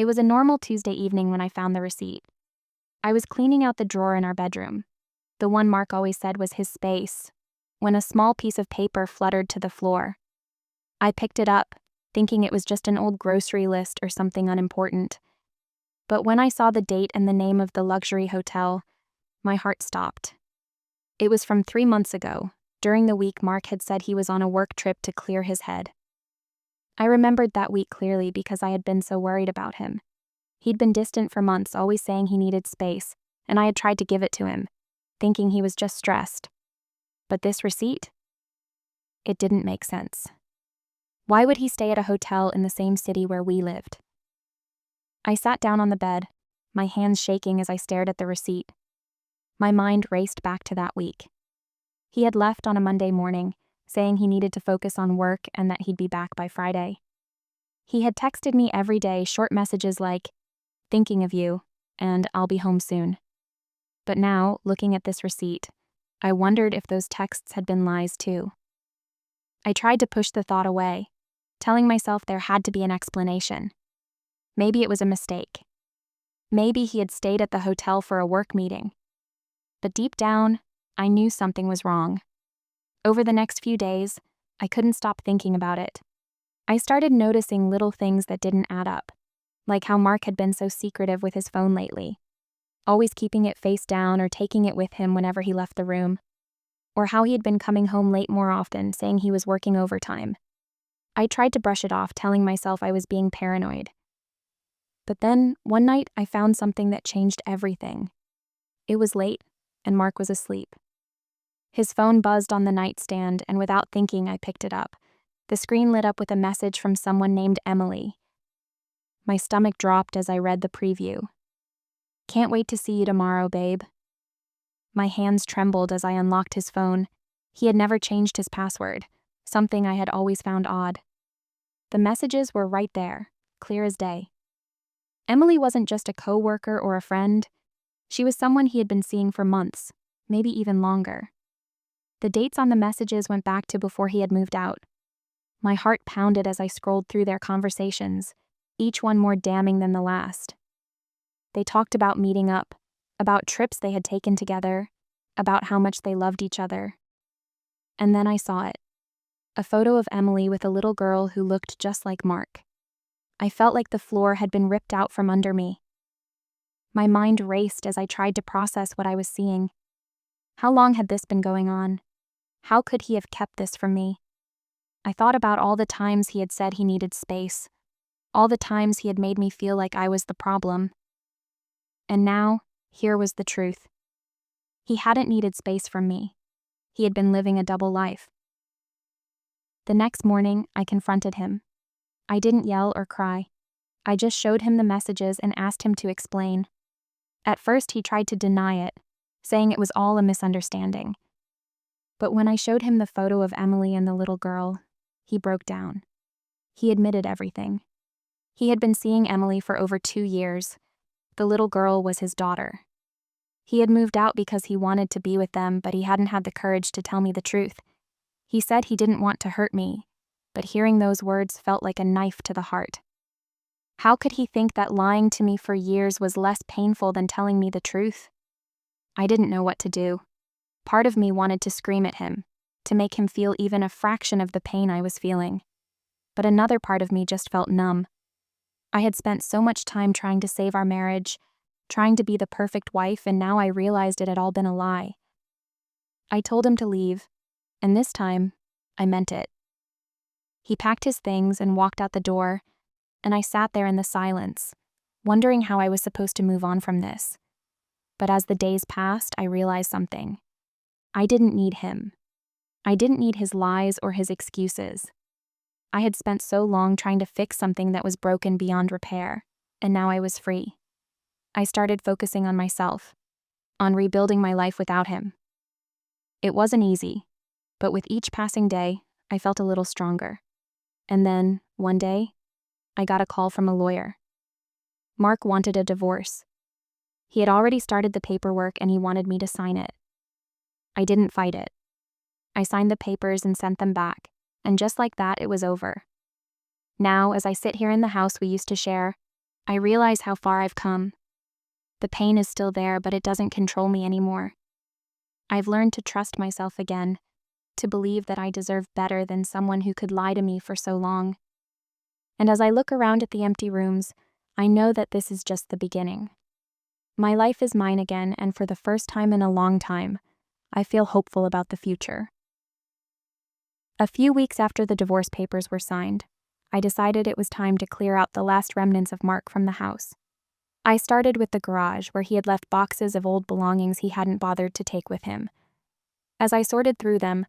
It was a normal Tuesday evening when I found the receipt. I was cleaning out the drawer in our bedroom, the one Mark always said was his space, when a small piece of paper fluttered to the floor. I picked it up, thinking it was just an old grocery list or something unimportant. But when I saw the date and the name of the luxury hotel, my heart stopped. It was from 3 months ago, during the week Mark had said he was on a work trip to clear his head. I remembered that week clearly because I had been so worried about him. He'd been distant for months, always saying he needed space, and I had tried to give it to him, thinking he was just stressed. But this receipt? It didn't make sense. Why would he stay at a hotel in the same city where we lived? I sat down on the bed, my hands shaking as I stared at the receipt. My mind raced back to that week. He had left on a Monday morning, saying he needed to focus on work and that he'd be back by Friday. He had texted me every day short messages like, "Thinking of you," and "I'll be home soon." But now, looking at this receipt, I wondered if those texts had been lies too. I tried to push the thought away, telling myself there had to be an explanation. Maybe it was a mistake. Maybe he had stayed at the hotel for a work meeting. But deep down, I knew something was wrong. Over the next few days, I couldn't stop thinking about it. I started noticing little things that didn't add up, like how Mark had been so secretive with his phone lately, always keeping it face down or taking it with him whenever he left the room, or how he had been coming home late more often, saying he was working overtime. I tried to brush it off, telling myself I was being paranoid. But then, one night, I found something that changed everything. It was late, and Mark was asleep. His phone buzzed on the nightstand, and without thinking, I picked it up. The screen lit up with a message from someone named Emily. My stomach dropped as I read the preview. "Can't wait to see you tomorrow, babe." My hands trembled as I unlocked his phone. He had never changed his password, something I had always found odd. The messages were right there, clear as day. Emily wasn't just a coworker or a friend. She was someone he had been seeing for months, maybe even longer. The dates on the messages went back to before he had moved out. My heart pounded as I scrolled through their conversations, each one more damning than the last. They talked about meeting up, about trips they had taken together, about how much they loved each other. And then I saw it. A photo of Emily with a little girl who looked just like Mark. I felt like the floor had been ripped out from under me. My mind raced as I tried to process what I was seeing. How long had this been going on? How could he have kept this from me? I thought about all the times he had said he needed space, all the times he had made me feel like I was the problem. And now, here was the truth. He hadn't needed space from me. He had been living a double life. The next morning, I confronted him. I didn't yell or cry. I just showed him the messages and asked him to explain. At first, he tried to deny it, saying it was all a misunderstanding. But when I showed him the photo of Emily and the little girl, he broke down. He admitted everything. He had been seeing Emily for over 2 years. The little girl was his daughter. He had moved out because he wanted to be with them, but he hadn't had the courage to tell me the truth. He said he didn't want to hurt me, but hearing those words felt like a knife to the heart. How could he think that lying to me for years was less painful than telling me the truth? I didn't know what to do. Part of me wanted to scream at him, to make him feel even a fraction of the pain I was feeling. But another part of me just felt numb. I had spent so much time trying to save our marriage, trying to be the perfect wife, and now I realized it had all been a lie. I told him to leave, and this time, I meant it. He packed his things and walked out the door, and I sat there in the silence, wondering how I was supposed to move on from this. But as the days passed, I realized something. I didn't need him. I didn't need his lies or his excuses. I had spent so long trying to fix something that was broken beyond repair, and now I was free. I started focusing on myself, on rebuilding my life without him. It wasn't easy, but with each passing day, I felt a little stronger. And then, one day, I got a call from a lawyer. Mark wanted a divorce. He had already started the paperwork and he wanted me to sign it. I didn't fight it. I signed the papers and sent them back, and just like that, it was over. Now, as I sit here in the house we used to share, I realize how far I've come. The pain is still there, but it doesn't control me anymore. I've learned to trust myself again, to believe that I deserve better than someone who could lie to me for so long. And as I look around at the empty rooms, I know that this is just the beginning. My life is mine again, and for the first time in a long time, I feel hopeful about the future. A few weeks after the divorce papers were signed, I decided it was time to clear out the last remnants of Mark from the house. I started with the garage, where he had left boxes of old belongings he hadn't bothered to take with him. As I sorted through them,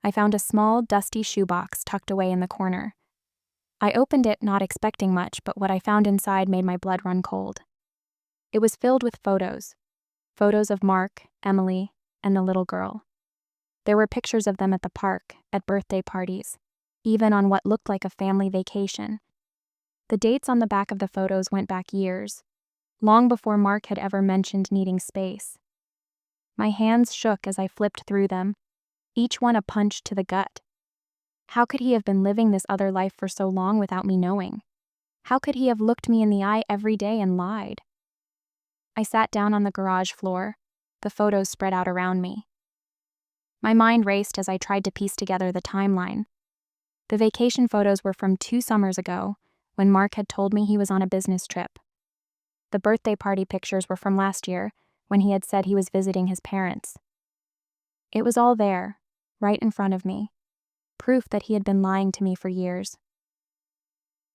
I found a small, dusty shoebox tucked away in the corner. I opened it, not expecting much, but what I found inside made my blood run cold. It was filled with photos. Photos of Mark, Emily, and the little girl. There were pictures of them at the park, at birthday parties, even on what looked like a family vacation. The dates on the back of the photos went back years, long before Mark had ever mentioned needing space. My hands shook as I flipped through them, each one a punch to the gut. How could he have been living this other life for so long without me knowing? How could he have looked me in the eye every day and lied? I sat down on the garage floor, the photos spread out around me. My mind raced as I tried to piece together the timeline. The vacation photos were from 2 summers ago, when Mark had told me he was on a business trip. The birthday party pictures were from last year, when he had said he was visiting his parents. It was all there, right in front of me, proof that he had been lying to me for years.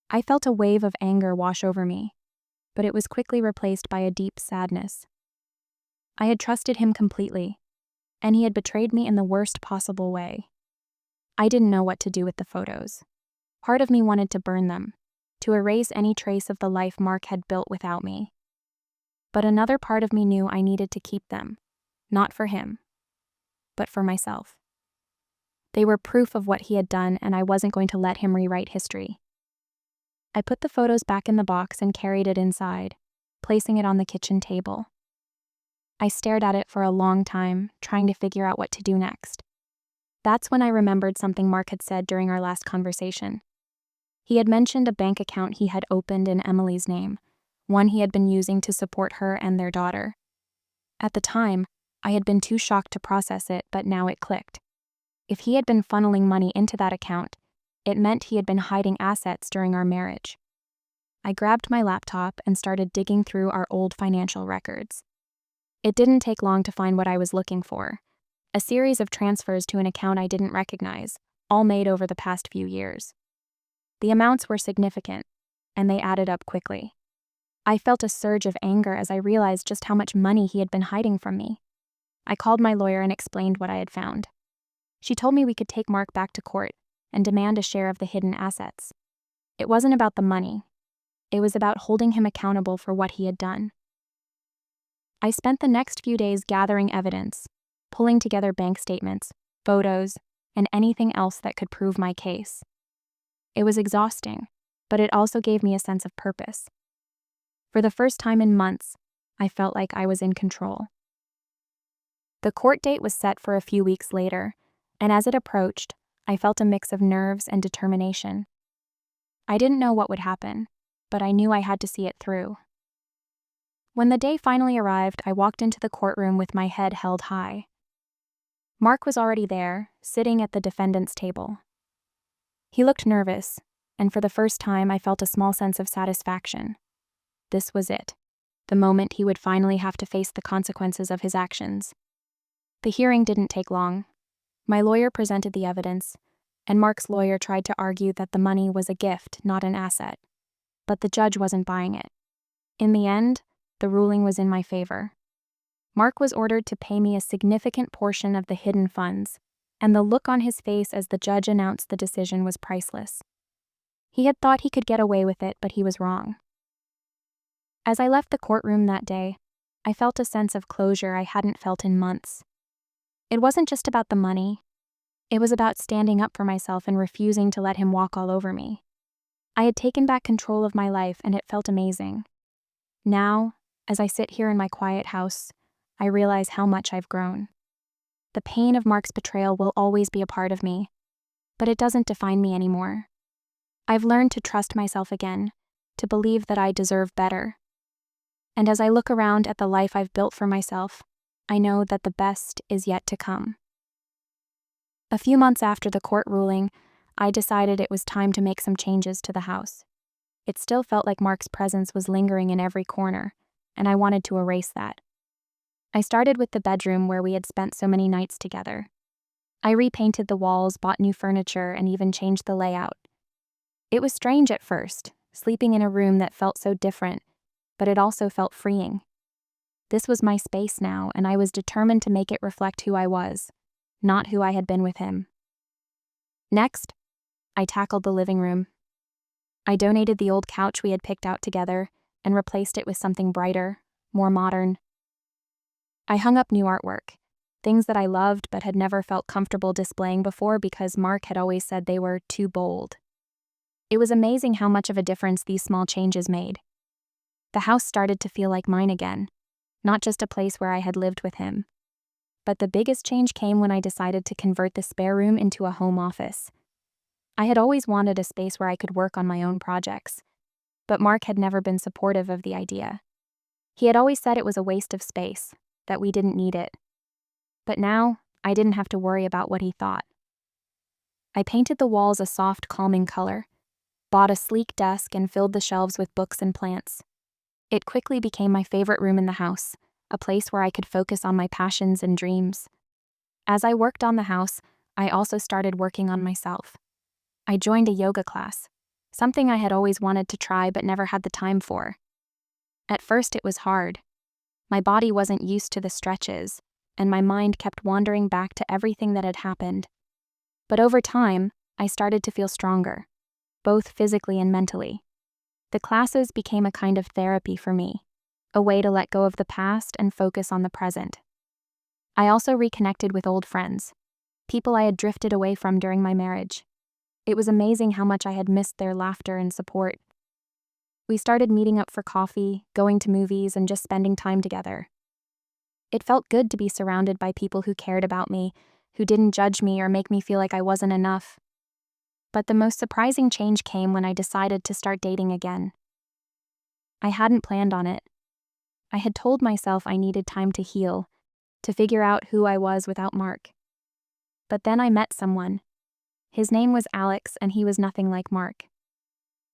I felt a wave of anger wash over me, but it was quickly replaced by a deep sadness. I had trusted him completely, and he had betrayed me in the worst possible way. I didn't know what to do with the photos. Part of me wanted to burn them, to erase any trace of the life Mark had built without me. But another part of me knew I needed to keep them, not for him, but for myself. They were proof of what he had done, and I wasn't going to let him rewrite history. I put the photos back in the box and carried it inside, placing it on the kitchen table. I stared at it for a long time, trying to figure out what to do next. That's when I remembered something Mark had said during our last conversation. He had mentioned a bank account he had opened in Emily's name, one he had been using to support her and their daughter. At the time, I had been too shocked to process it, but now it clicked. If he had been funneling money into that account, it meant he had been hiding assets during our marriage. I grabbed my laptop and started digging through our old financial records. It didn't take long to find what I was looking for: a series of transfers to an account I didn't recognize, all made over the past few years. The amounts were significant, and they added up quickly. I felt a surge of anger as I realized just how much money he had been hiding from me. I called my lawyer and explained what I had found. She told me we could take Mark back to court and demand a share of the hidden assets. It wasn't about the money. It was about holding him accountable for what he had done. I spent the next few days gathering evidence, pulling together bank statements, photos, and anything else that could prove my case. It was exhausting, but it also gave me a sense of purpose. For the first time in months, I felt like I was in control. The court date was set for a few weeks later, and as it approached, I felt a mix of nerves and determination. I didn't know what would happen, but I knew I had to see it through. When the day finally arrived, I walked into the courtroom with my head held high. Mark was already there, sitting at the defendant's table. He looked nervous, and for the first time I felt a small sense of satisfaction. This was it, the moment he would finally have to face the consequences of his actions. The hearing didn't take long. My lawyer presented the evidence, and Mark's lawyer tried to argue that the money was a gift, not an asset. But the judge wasn't buying it. In the end, the ruling was in my favor. Mark was ordered to pay me a significant portion of the hidden funds, and the look on his face as the judge announced the decision was priceless. He had thought he could get away with it, but he was wrong. As I left the courtroom that day, I felt a sense of closure I hadn't felt in months. It wasn't just about the money. It was about standing up for myself and refusing to let him walk all over me. I had taken back control of my life, and it felt amazing. Now, as I sit here in my quiet house, I realize how much I've grown. The pain of Mark's betrayal will always be a part of me, but it doesn't define me anymore. I've learned to trust myself again, to believe that I deserve better. And as I look around at the life I've built for myself, I know that the best is yet to come. A few months after the court ruling, I decided it was time to make some changes to the house. It still felt like Mark's presence was lingering in every corner, and I wanted to erase that. I started with the bedroom where we had spent so many nights together. I repainted the walls, bought new furniture, and even changed the layout. It was strange at first, sleeping in a room that felt so different, but it also felt freeing. This was my space now, and I was determined to make it reflect who I was, not who I had been with him. Next, I tackled the living room. I donated the old couch we had picked out together and replaced it with something brighter, more modern. I hung up new artwork, things that I loved but had never felt comfortable displaying before because Mark had always said they were too bold. It was amazing how much of a difference these small changes made. The house started to feel like mine again, not just a place where I had lived with him. But the biggest change came when I decided to convert the spare room into a home office. I had always wanted a space where I could work on my own projects, but Mark had never been supportive of the idea. He had always said it was a waste of space, that we didn't need it. But now, I didn't have to worry about what he thought. I painted the walls a soft, calming color, bought a sleek desk, and filled the shelves with books and plants. It quickly became my favorite room in the house, a place where I could focus on my passions and dreams. As I worked on the house, I also started working on myself. I joined a yoga class, something I had always wanted to try but never had the time for. At first it was hard. My body wasn't used to the stretches, and my mind kept wandering back to everything that had happened. But over time, I started to feel stronger, both physically and mentally. The classes became a kind of therapy for me, a way to let go of the past and focus on the present. I also reconnected with old friends, people I had drifted away from during my marriage. It was amazing how much I had missed their laughter and support. We started meeting up for coffee, going to movies, and just spending time together. It felt good to be surrounded by people who cared about me, who didn't judge me or make me feel like I wasn't enough. But the most surprising change came when I decided to start dating again. I hadn't planned on it. I had told myself I needed time to heal, to figure out who I was without Mark. But then I met someone. His name was Alex, and he was nothing like Mark.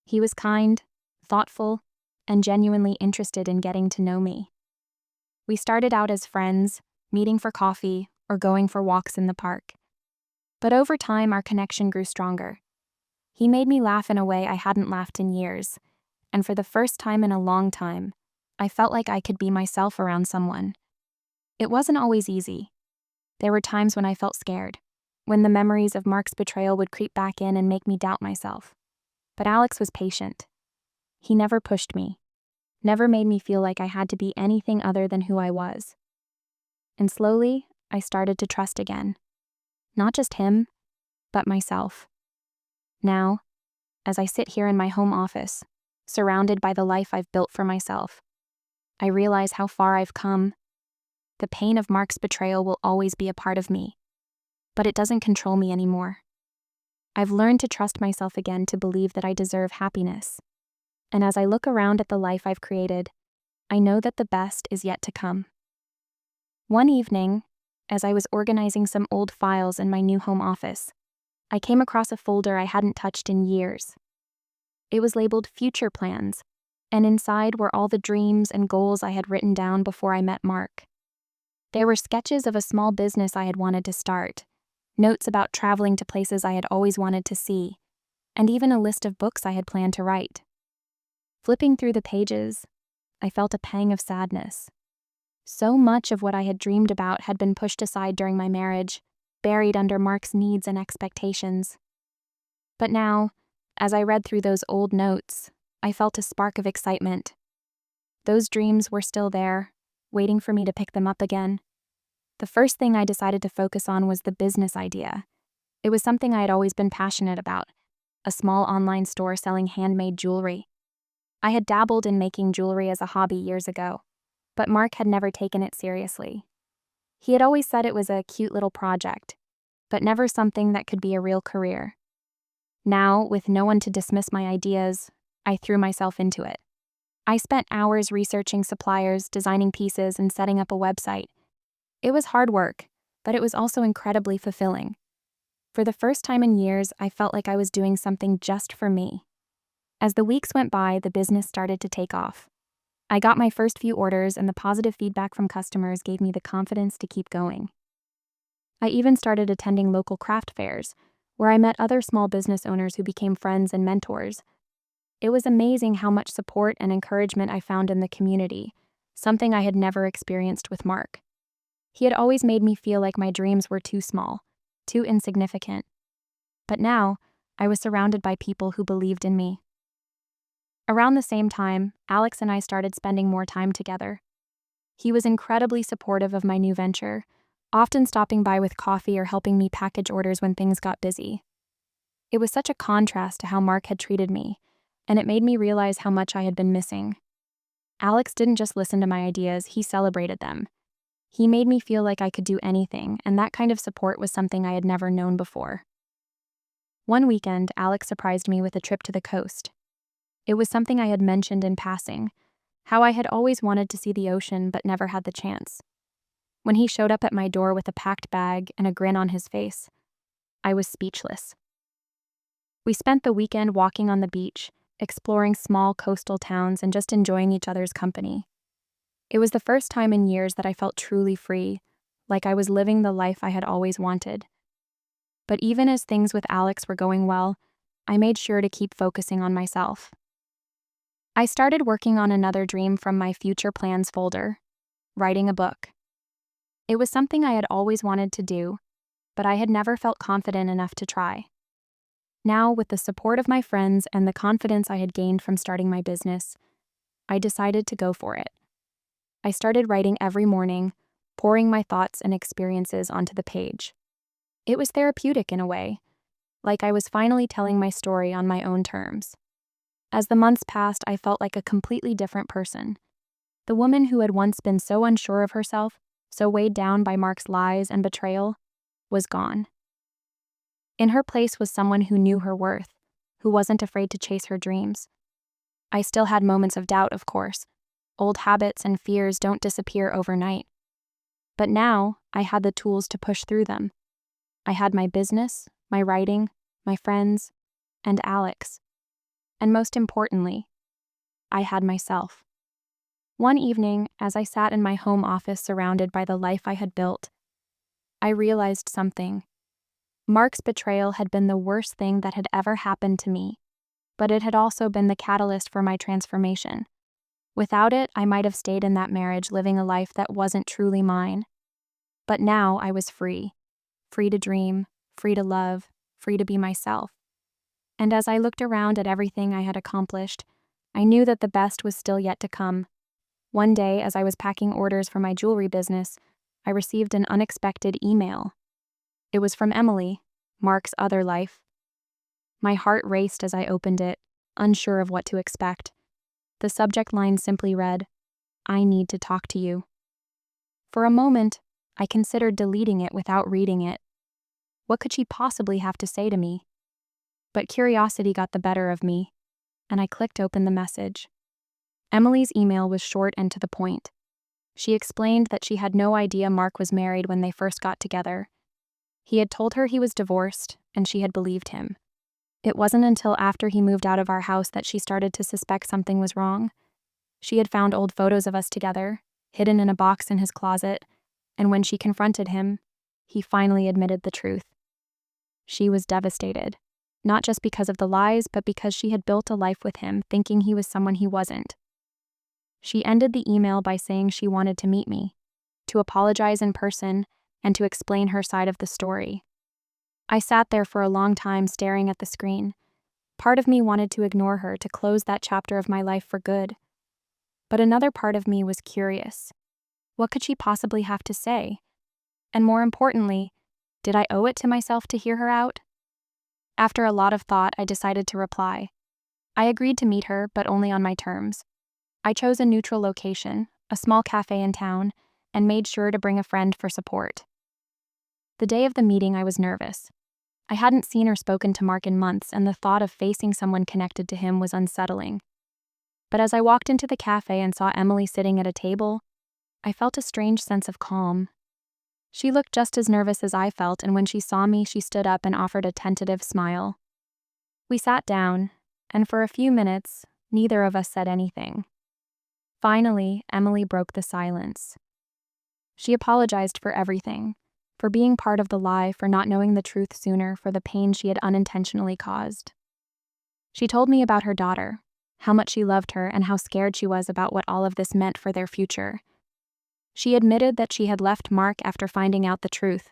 He was kind, thoughtful, and genuinely interested in getting to know me. We started out as friends, meeting for coffee or going for walks in the park. But over time, our connection grew stronger. He made me laugh in a way I hadn't laughed in years, and for the first time in a long time, I felt like I could be myself around someone. It wasn't always easy. There were times when I felt scared, when the memories of Mark's betrayal would creep back in and make me doubt myself. But Alex was patient. He never pushed me, never made me feel like I had to be anything other than who I was. And slowly, I started to trust again. Not just him, but myself. Now, as I sit here in my home office, surrounded by the life I've built for myself, I realize how far I've come. The pain of Mark's betrayal will always be a part of me, but it doesn't control me anymore. I've learned to trust myself again, to believe that I deserve happiness. And as I look around at the life I've created, I know that the best is yet to come. One evening, as I was organizing some old files in my new home office, I came across a folder I hadn't touched in years. It was labeled Future Plans, and inside were all the dreams and goals I had written down before I met Mark. There were sketches of a small business I had wanted to start, notes about traveling to places I had always wanted to see, and even a list of books I had planned to write. Flipping through the pages, I felt a pang of sadness. So much of what I had dreamed about had been pushed aside during my marriage, buried under Mark's needs and expectations. But now, as I read through those old notes, I felt a spark of excitement. Those dreams were still there, waiting for me to pick them up again. The first thing I decided to focus on was the business idea. It was something I had always been passionate about, a small online store selling handmade jewelry. I had dabbled in making jewelry as a hobby years ago, but Mark had never taken it seriously. He had always said it was a cute little project, but never something that could be a real career. Now, with no one to dismiss my ideas, I threw myself into it. I spent hours researching suppliers, designing pieces, and setting up a website. It was hard work, but it was also incredibly fulfilling. For the first time in years, I felt like I was doing something just for me. As the weeks went by, the business started to take off. I got my first few orders, and the positive feedback from customers gave me the confidence to keep going. I even started attending local craft fairs, where I met other small business owners who became friends and mentors. It was amazing how much support and encouragement I found in the community, something I had never experienced with Mark. He had always made me feel like my dreams were too small, too insignificant. But now, I was surrounded by people who believed in me. Around the same time, Alex and I started spending more time together. He was incredibly supportive of my new venture, often stopping by with coffee or helping me package orders when things got busy. It was such a contrast to how Mark had treated me, and it made me realize how much I had been missing. Alex didn't just listen to my ideas, he celebrated them. He made me feel like I could do anything, and that kind of support was something I had never known before. One weekend, Alex surprised me with a trip to the coast. It was something I had mentioned in passing, how I had always wanted to see the ocean but never had the chance. When he showed up at my door with a packed bag and a grin on his face, I was speechless. We spent the weekend walking on the beach, exploring small coastal towns and just enjoying each other's company. It was the first time in years that I felt truly free, like I was living the life I had always wanted. But even as things with Alex were going well, I made sure to keep focusing on myself. I started working on another dream from my future plans folder, writing a book. It was something I had always wanted to do, but I had never felt confident enough to try. Now, with the support of my friends and the confidence I had gained from starting my business, I decided to go for it. I started writing every morning, pouring my thoughts and experiences onto the page. It was therapeutic in a way, like I was finally telling my story on my own terms. As the months passed, I felt like a completely different person. The woman who had once been so unsure of herself, so weighed down by Mark's lies and betrayal, was gone. In her place was someone who knew her worth, who wasn't afraid to chase her dreams. I still had moments of doubt, of course. Old habits and fears don't disappear overnight. But now, I had the tools to push through them. I had my business, my writing, my friends, and Alex. And most importantly, I had myself. One evening, as I sat in my home office surrounded by the life I had built, I realized something. Mark's betrayal had been the worst thing that had ever happened to me, but it had also been the catalyst for my transformation. Without it, I might have stayed in that marriage living a life that wasn't truly mine. But now I was free. Free to dream, free to love, free to be myself. And as I looked around at everything I had accomplished, I knew that the best was still yet to come. One day, as I was packing orders for my jewelry business, I received an unexpected email. It was from Emily, Mark's other life. My heart raced as I opened it, unsure of what to expect. The subject line simply read, "I need to talk to you." For a moment, I considered deleting it without reading it. What could she possibly have to say to me? But curiosity got the better of me, and I clicked open the message. Emily's email was short and to the point. She explained that she had no idea Mark was married when they first got together. He had told her he was divorced, and she had believed him. It wasn't until after he moved out of our house that she started to suspect something was wrong. She had found old photos of us together, hidden in a box in his closet, and when she confronted him, he finally admitted the truth. She was devastated, not just because of the lies, but because she had built a life with him thinking he was someone he wasn't. She ended the email by saying she wanted to meet me, to apologize in person, and to explain her side of the story. I sat there for a long time staring at the screen. Part of me wanted to ignore her, to close that chapter of my life for good. But another part of me was curious. What could she possibly have to say? And more importantly, did I owe it to myself to hear her out? After a lot of thought, I decided to reply. I agreed to meet her, but only on my terms. I chose a neutral location, a small cafe in town, and made sure to bring a friend for support. The day of the meeting, I was nervous. I hadn't seen or spoken to Mark in months, and the thought of facing someone connected to him was unsettling. But as I walked into the cafe and saw Emily sitting at a table, I felt a strange sense of calm. She looked just as nervous as I felt, and when she saw me, she stood up and offered a tentative smile. We sat down, and for a few minutes, neither of us said anything. Finally, Emily broke the silence. She apologized for everything, for being part of the lie, for not knowing the truth sooner, for the pain she had unintentionally caused. She told me about her daughter, how much she loved her, and how scared she was about what all of this meant for their future. She admitted that she had left Mark after finding out the truth,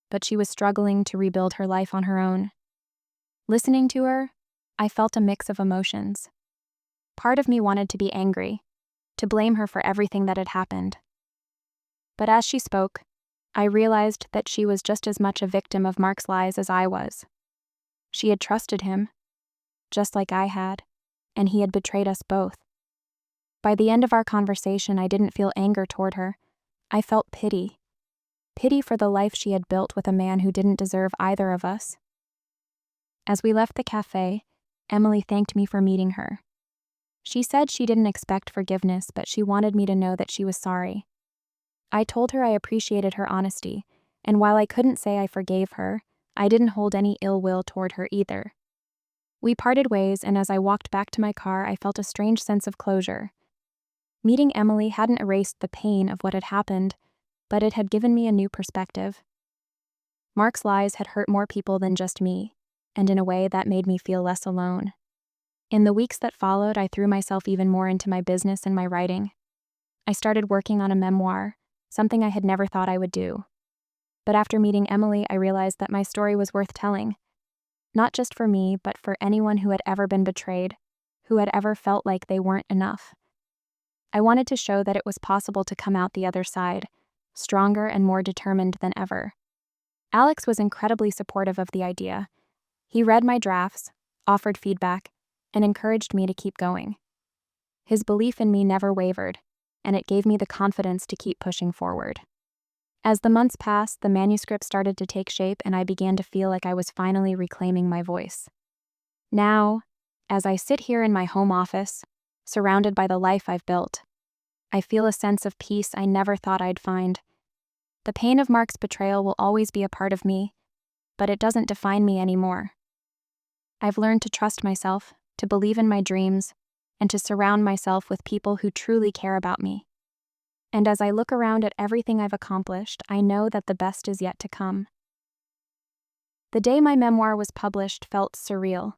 but she was struggling to rebuild her life on her own. Listening to her, I felt a mix of emotions. Part of me wanted to be angry, to blame her for everything that had happened. But as she spoke, I realized that she was just as much a victim of Mark's lies as I was. She had trusted him, just like I had, and he had betrayed us both. By the end of our conversation, I didn't feel anger toward her. I felt pity. Pity for the life she had built with a man who didn't deserve either of us. As we left the cafe, Emily thanked me for meeting her. She said she didn't expect forgiveness, but she wanted me to know that she was sorry. I told her I appreciated her honesty, and while I couldn't say I forgave her, I didn't hold any ill will toward her either. We parted ways, and as I walked back to my car, I felt a strange sense of closure. Meeting Emily hadn't erased the pain of what had happened, but it had given me a new perspective. Mark's lies had hurt more people than just me, and in a way that made me feel less alone. In the weeks that followed, I threw myself even more into my business and my writing. I started working on a memoir, something I had never thought I would do. But after meeting Emily, I realized that my story was worth telling. Not just for me, but for anyone who had ever been betrayed, who had ever felt like they weren't enough. I wanted to show that it was possible to come out the other side, stronger and more determined than ever. Alex was incredibly supportive of the idea. He read my drafts, offered feedback, and encouraged me to keep going. His belief in me never wavered, and it gave me the confidence to keep pushing forward. As the months passed, the manuscript started to take shape, and I began to feel like I was finally reclaiming my voice. Now, as I sit here in my home office, surrounded by the life I've built, I feel a sense of peace I never thought I'd find. The pain of Mark's betrayal will always be a part of me, but it doesn't define me anymore. I've learned to trust myself, to believe in my dreams, and to surround myself with people who truly care about me. And as I look around at everything I've accomplished, I know that the best is yet to come. The day my memoir was published felt surreal.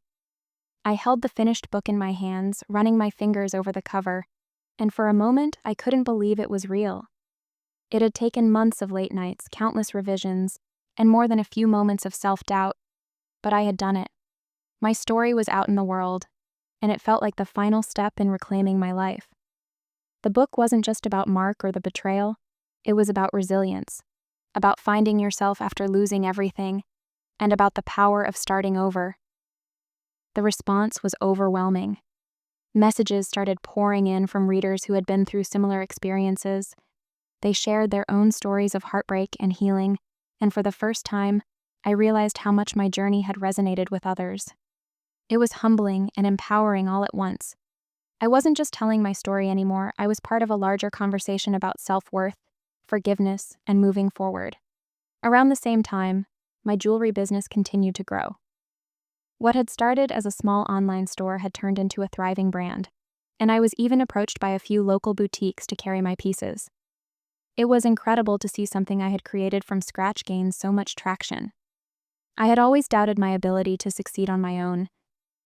I held the finished book in my hands, running my fingers over the cover, and for a moment I couldn't believe it was real. It had taken months of late nights, countless revisions, and more than a few moments of self-doubt, but I had done it. My story was out in the world, and it felt like the final step in reclaiming my life. The book wasn't just about Mark or the betrayal, it was about resilience, about finding yourself after losing everything, and about the power of starting over. The response was overwhelming. Messages started pouring in from readers who had been through similar experiences. They shared their own stories of heartbreak and healing, and for the first time, I realized how much my journey had resonated with others. It was humbling and empowering all at once. I wasn't just telling my story anymore, I was part of a larger conversation about self-worth, forgiveness, and moving forward. Around the same time, my jewelry business continued to grow. What had started as a small online store had turned into a thriving brand, and I was even approached by a few local boutiques to carry my pieces. It was incredible to see something I had created from scratch gain so much traction. I had always doubted my ability to succeed on my own,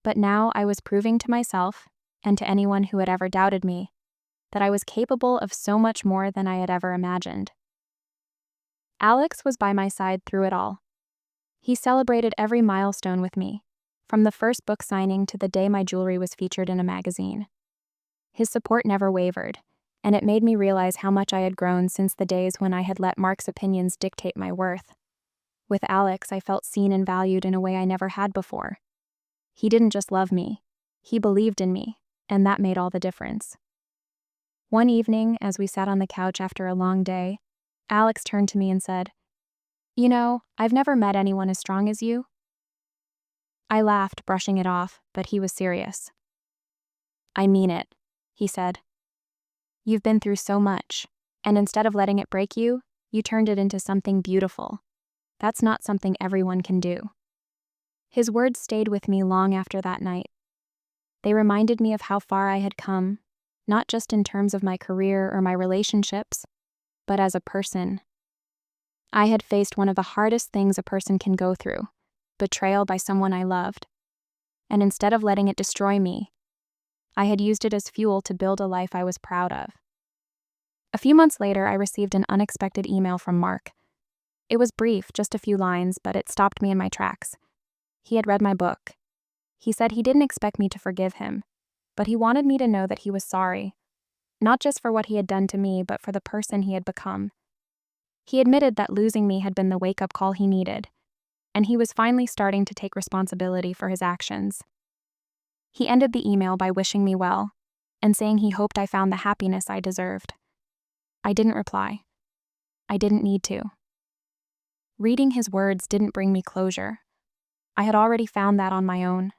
but now I was proving to myself, and to anyone who had ever doubted me, that I was capable of so much more than I had ever imagined. Alex was by my side through it all. He celebrated every milestone with me, from the first book signing to the day my jewelry was featured in a magazine. His support never wavered, and it made me realize how much I had grown since the days when I had let Mark's opinions dictate my worth. With Alex, I felt seen and valued in a way I never had before. He didn't just love me, he believed in me, and that made all the difference. One evening, as we sat on the couch after a long day, Alex turned to me and said, "You know, I've never met anyone as strong as you. I laughed, brushing it off, but he was serious. "I mean it," he said. "You've been through so much, and instead of letting it break you, you turned it into something beautiful. That's not something everyone can do." His words stayed with me long after that night. They reminded me of how far I had come, not just in terms of my career or my relationships, but as a person. I had faced one of the hardest things a person can go through, betrayal by someone I loved. And instead of letting it destroy me, I had used it as fuel to build a life I was proud of. A few months later, I received an unexpected email from Mark. It was brief, just a few lines, but it stopped me in my tracks. He had read my book. He said he didn't expect me to forgive him, but he wanted me to know that he was sorry, not just for what he had done to me, but for the person he had become. He admitted that losing me had been the wake-up call he needed, and he was finally starting to take responsibility for his actions. He ended the email by wishing me well and saying he hoped I found the happiness I deserved. I didn't reply. I didn't need to. Reading his words didn't bring me closure. I had already found that on my own.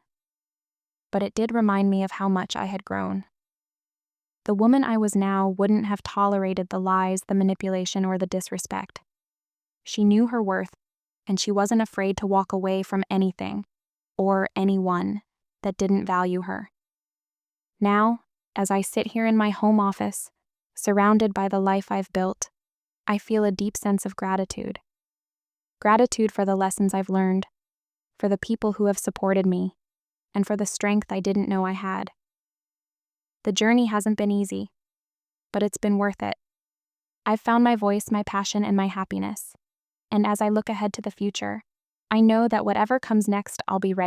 But it did remind me of how much I had grown. The woman I was now wouldn't have tolerated the lies, the manipulation, or the disrespect. She knew her worth, and she wasn't afraid to walk away from anything or anyone that didn't value her. Now, as I sit here in my home office, surrounded by the life I've built, I feel a deep sense of gratitude. Gratitude for the lessons I've learned, for the people who have supported me, and for the strength I didn't know I had. The journey hasn't been easy, but it's been worth it. I've found my voice, my passion, and my happiness. And as I look ahead to the future, I know that whatever comes next, I'll be ready.